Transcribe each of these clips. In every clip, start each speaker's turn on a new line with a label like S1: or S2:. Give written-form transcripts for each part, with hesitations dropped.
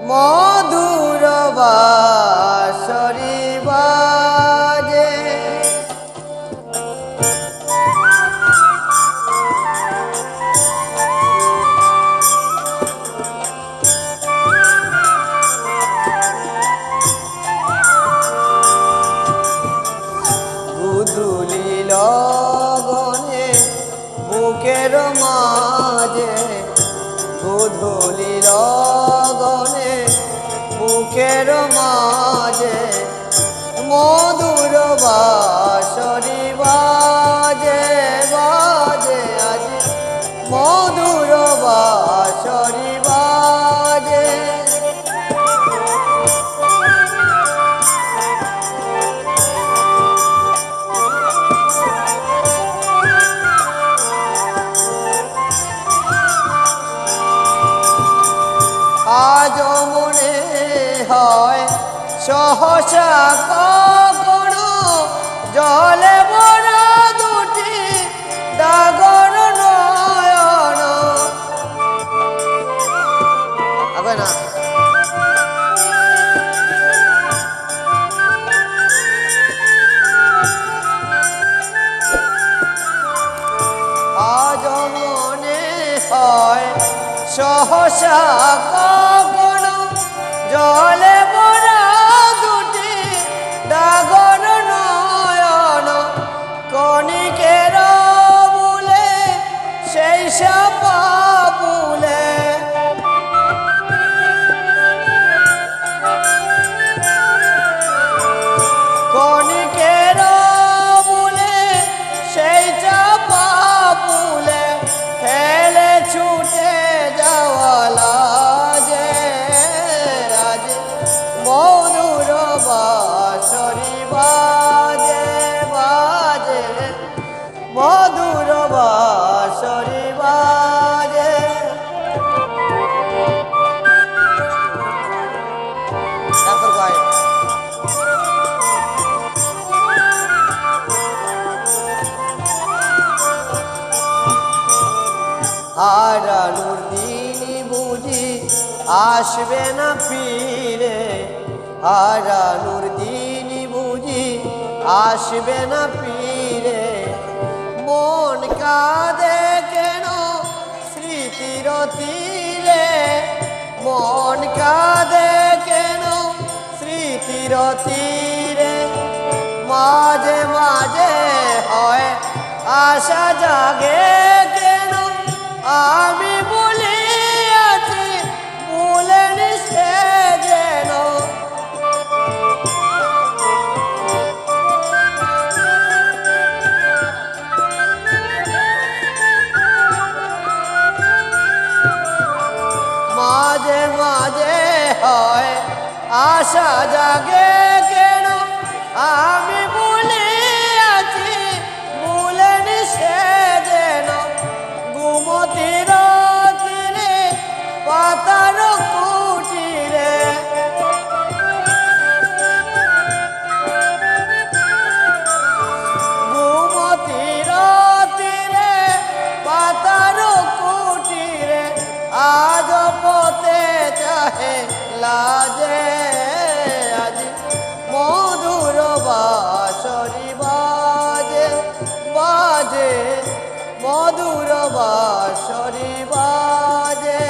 S1: মধুর বাঁশরি বাজে গুধুলি লগনে বুকের মাঝে গুধুলি লগনে বুকের মাঝে মধুর বাঁশরি বাজে বাজে আজ মধুর বাঁশরি বাজে আজ মনে হয় সহসা কখনো জলে ভরা দুটি ডাগর নয়ন হবে না আজ মনে হয় সহসা কখনো জলে ভরা দুটি ডাগর নয়ন কণিকের বুলে সেই সাপা বুলে কণিকের বুলে সেই চাপা বুলে হেলে ছুটে যাওয়ালা যে আজ মধুর বাঁশরি বাজে বাজে মধুর বাঁশরি বাজে তারপর গায় হারানোর দিন বুঝি আসবে না ফিরে হারানোর দিন বুঝি আসবে না ফিরে মন কাঁদে কেন স্মৃতির তীরে মন কাঁদে কেন স্মৃতির তীরে মাঝে মাঝে হয় আশা জাগে কেন আমি বলি আছি বলেন সে যেন মাঝে মাঝে হয় আশা জাগে কেন আমি বলি আছি বলেন সে যেন গুমতির তীরে পাতার কুটিরে গুমতির তীরে পাতার কুটিরে আজ পথে চাহে লাজে আজ মধুর বাঁশরি বাজে বাজে মধুর বাঁশরি বাজে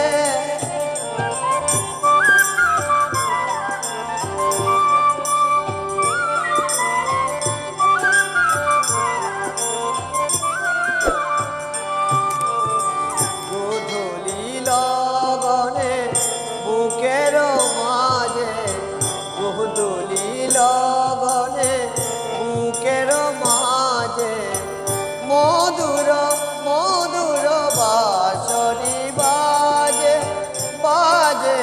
S1: গুধুলি লগনে বুকের মাঝে গুধুলি লগনে বুকের মাঝে মধুর মধুর বাঁশরি বাজে বাজে